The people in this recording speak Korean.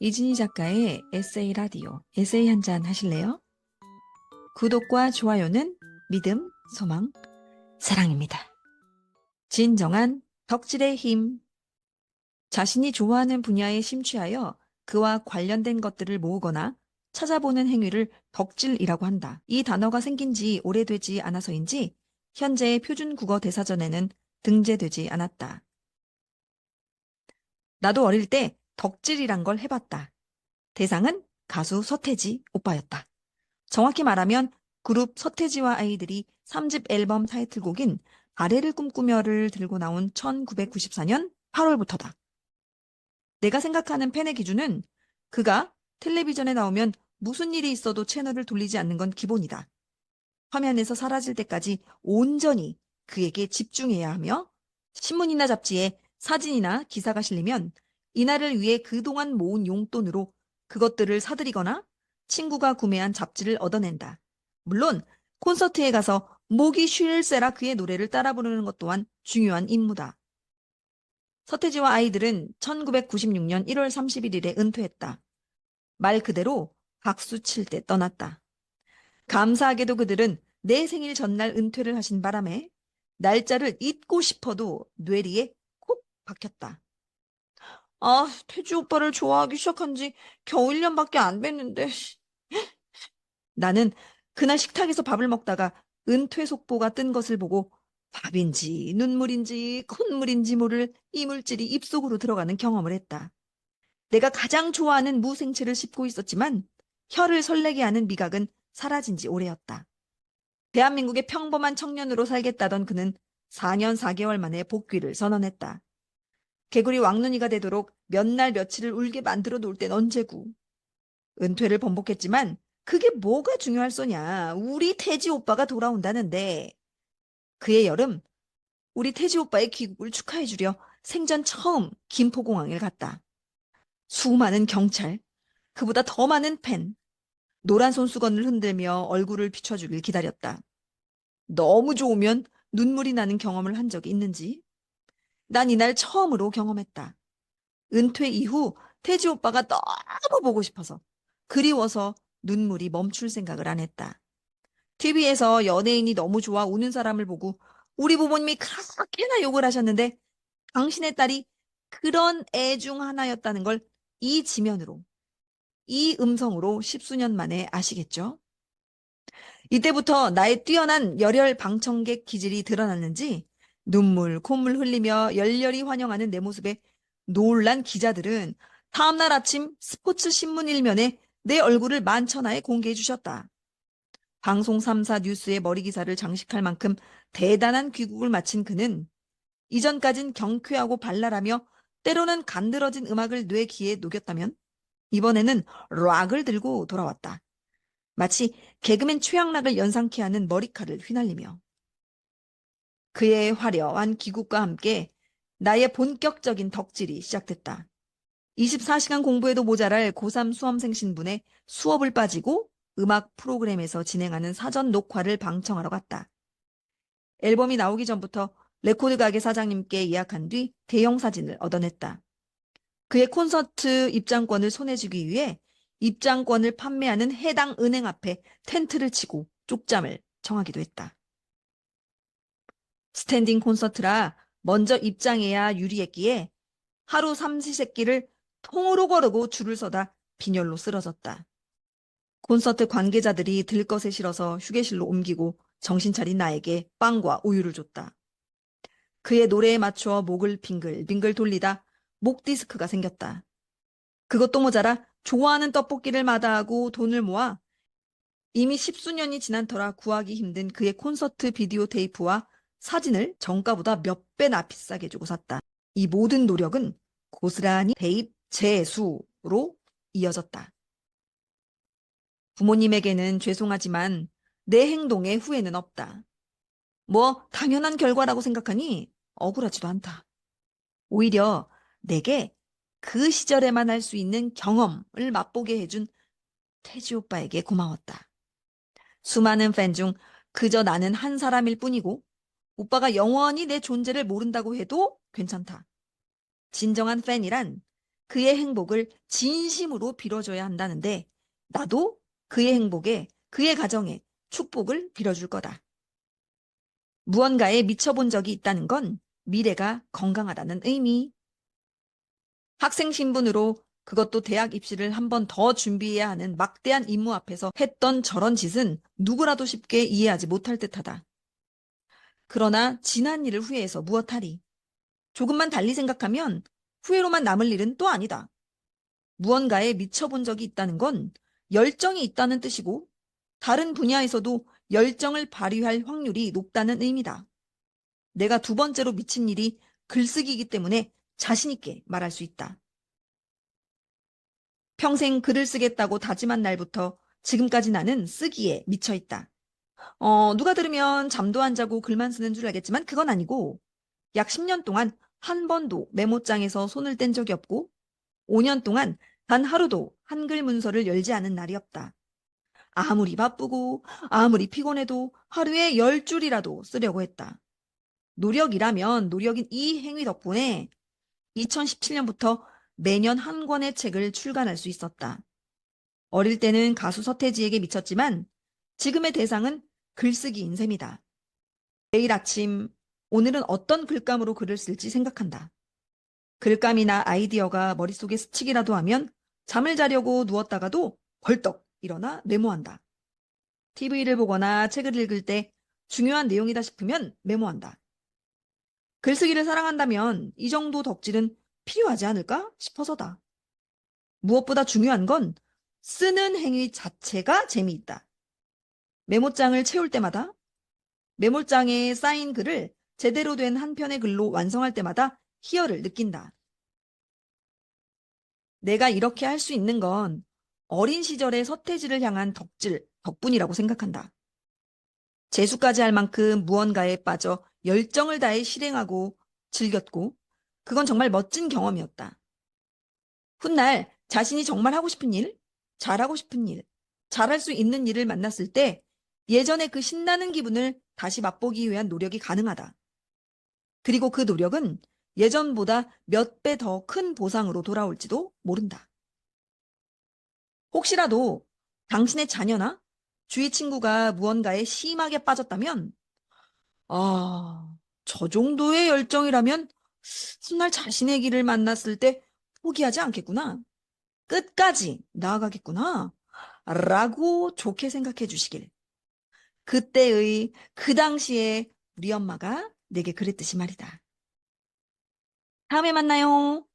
이진희 작가의 에세이 라디오, 에세이 한 잔 하실래요? 구독과 좋아요는 믿음, 소망, 사랑입니다. 진정한 덕질의 힘. 자신이 좋아하는 분야에 심취하여 그와 관련된 것들을 모으거나 찾아보는 행위를 덕질이라고 한다. 이 단어가 생긴 지 오래되지 않아서인지 현재의 표준 국어 대사전에는 등재되지 않았다. 나도 어릴 때 덕질이란 걸 해봤다. 대상은 가수 서태지 오빠였다. 정확히 말하면 그룹 서태지와 아이들이 3집 앨범 타이틀곡인 아래를 꿈꾸며를 들고 나온 1994년 8월부터다. 내가 생각하는 팬의 기준은 그가 텔레비전에 나오면 무슨 일이 있어도 채널을 돌리지 않는 건 기본이다. 화면에서 사라질 때까지 온전히 그에게 집중해야 하며 신문이나 잡지에 사진이나 기사가 실리면 이날을 위해 그동안 모은 용돈으로 그것들을 사들이거나 친구가 구매한 잡지를 얻어낸다. 물론 콘서트에 가서 목이 쉴새라 그의 노래를 따라 부르는 것 또한 중요한 임무다. 서태지와 아이들은 1996년 1월 31일에 은퇴했다. 말 그대로 박수 칠 때 떠났다. 감사하게도 그들은 내 생일 전날 은퇴를 하신 바람에 날짜를 잊고 싶어도 뇌리에 콕 박혔다. 아, 태주 오빠를 좋아하기 시작한 지 겨우 1년밖에 안 됐는데. 나는 그날 식탁에서 밥을 먹다가 은퇴 속보가 뜬 것을 보고 밥인지 눈물인지 콧물인지 모를 이물질이 입속으로 들어가는 경험을 했다. 내가 가장 좋아하는 무생채를 씹고 있었지만 혀를 설레게 하는 미각은 사라진 지 오래였다. 대한민국의 평범한 청년으로 살겠다던 그는 4년 4개월 만에 복귀를 선언했다. 개구리 왕눈이가 되도록 몇 날 며칠을 울게 만들어 놓을 땐 언제고. 은퇴를 번복했지만 그게 뭐가 중요할 소냐. 우리 태지 오빠가 돌아온다는데. 그의 여름, 우리 태지 오빠의 귀국을 축하해주려 생전 처음 김포공항을 갔다. 수많은 경찰, 그보다 더 많은 팬, 노란 손수건을 흔들며 얼굴을 비춰주길 기다렸다. 너무 좋으면 눈물이 나는 경험을 한 적이 있는지? 난 이날 처음으로 경험했다. 은퇴 이후 태지 오빠가 너무 보고 싶어서, 그리워서 눈물이 멈출 생각을 안 했다. TV에서 연예인이 너무 좋아 우는 사람을 보고 우리 부모님이 그렇게나 욕을 하셨는데 당신의 딸이 그런 애 중 하나였다는 걸 이 지면으로, 이 음성으로 십수년 만에 아시겠죠? 이때부터 나의 뛰어난 열혈 방청객 기질이 드러났는지 눈물, 콧물 흘리며 열렬히 환영하는 내 모습에 놀란 기자들은 다음날 아침 스포츠 신문 일면에 내 얼굴을 만천하에 공개해 주셨다. 방송 3사 뉴스의 머리 기사를 장식할 만큼 대단한 귀국을 마친 그는 이전까진 경쾌하고 발랄하며 때로는 간드러진 음악을 뇌 귀에 녹였다면 이번에는 락을 들고 돌아왔다. 마치 개그맨 최양락을 연상케 하는 머리카락을 휘날리며 그의 화려한 기국과 함께 나의 본격적인 덕질이 시작됐다. 24시간 공부에도 모자랄 고3 수험생 신분에 수업을 빠지고 음악 프로그램에서 진행하는 사전 녹화를 방청하러 갔다. 앨범이 나오기 전부터 레코드 가게 사장님께 예약한 뒤 대형 사진을 얻어냈다. 그의 콘서트 입장권을 손에 쥐기 위해 입장권을 판매하는 해당 은행 앞에 텐트를 치고 쪽잠을 청하기도 했다. 스탠딩 콘서트라 먼저 입장해야 유리했기에 하루 삼시세끼를 통으로 거르고 줄을 서다 빈혈로 쓰러졌다. 콘서트 관계자들이 들것에 실어서 휴게실로 옮기고 정신 차린 나에게 빵과 우유를 줬다. 그의 노래에 맞춰 목을 빙글빙글 돌리다 목 디스크가 생겼다. 그것도 모자라 좋아하는 떡볶이를 마다하고 돈을 모아 이미 십수년이 지난 터라 구하기 힘든 그의 콘서트 비디오 테이프와 사진을 정가보다 몇 배나 비싸게 주고 샀다. 이 모든 노력은 고스란히 대입 재수로 이어졌다. 부모님에게는 죄송하지만 내 행동에 후회는 없다. 뭐 당연한 결과라고 생각하니 억울하지도 않다. 오히려 내게 그 시절에만 할 수 있는 경험을 맛보게 해준 태지 오빠에게 고마웠다. 수많은 팬 중 그저 나는 한 사람일 뿐이고 오빠가 영원히 내 존재를 모른다고 해도 괜찮다. 진정한 팬이란 그의 행복을 진심으로 빌어줘야 한다는데 나도 그의 행복에, 그의 가정에 축복을 빌어줄 거다. 무언가에 미쳐본 적이 있다는 건 미래가 건강하다는 의미. 학생 신분으로 그것도 대학 입시를 한 번 더 준비해야 하는 막대한 임무 앞에서 했던 저런 짓은 누구라도 쉽게 이해하지 못할 듯하다. 그러나 지난 일을 후회해서 무엇하리? 조금만 달리 생각하면 후회로만 남을 일은 또 아니다. 무언가에 미쳐본 적이 있다는 건 열정이 있다는 뜻이고 다른 분야에서도 열정을 발휘할 확률이 높다는 의미다. 내가 두 번째로 미친 일이 글쓰기이기 때문에 자신 있게 말할 수 있다. 평생 글을 쓰겠다고 다짐한 날부터 지금까지 나는 쓰기에 미쳐 있다. 누가 들으면 잠도 안 자고 글만 쓰는 줄 알겠지만 그건 아니고 약 10년 동안 한 번도 메모장에서 손을 뗀 적이 없고 5년 동안 단 하루도 한글 문서를 열지 않은 날이 없다. 아무리 바쁘고 아무리 피곤해도 하루에 10줄이라도 쓰려고 했다. 노력이라면 노력인 이 행위 덕분에 2017년부터 매년 한 권의 책을 출간할 수 있었다. 어릴 때는 가수 서태지에게 미쳤지만 지금의 대상은 글쓰기인 셈이다. 매일 아침 오늘은 어떤 글감으로 글을 쓸지 생각한다. 글감이나 아이디어가 머릿속에 스치기라도 하면 잠을 자려고 누웠다가도 벌떡 일어나 메모한다. TV를 보거나 책을 읽을 때 중요한 내용이다 싶으면 메모한다. 글쓰기를 사랑한다면 이 정도 덕질은 필요하지 않을까 싶어서다. 무엇보다 중요한 건 쓰는 행위 자체가 재미있다. 메모장을 채울 때마다, 메모장에 쌓인 글을 제대로 된 한 편의 글로 완성할 때마다 희열을 느낀다. 내가 이렇게 할 수 있는 건 어린 시절의 서태지를 향한 덕질 덕분이라고 생각한다. 재수까지 할 만큼 무언가에 빠져 열정을 다해 실행하고 즐겼고, 그건 정말 멋진 경험이었다. 훗날 자신이 정말 하고 싶은 일, 잘하고 싶은 일, 잘할 수 있는 일을 만났을 때 예전의 그 신나는 기분을 다시 맛보기 위한 노력이 가능하다. 그리고 그 노력은 예전보다 몇 배 더 큰 보상으로 돌아올지도 모른다. 혹시라도 당신의 자녀나 주위 친구가 무언가에 심하게 빠졌다면, 저 정도의 열정이라면 훗날 자신의 길을 만났을 때 포기하지 않겠구나. 끝까지 나아가겠구나. 라고 좋게 생각해 주시길. 그때의 그 당시에 우리 엄마가 내게 그랬듯이 말이다. 다음에 만나요.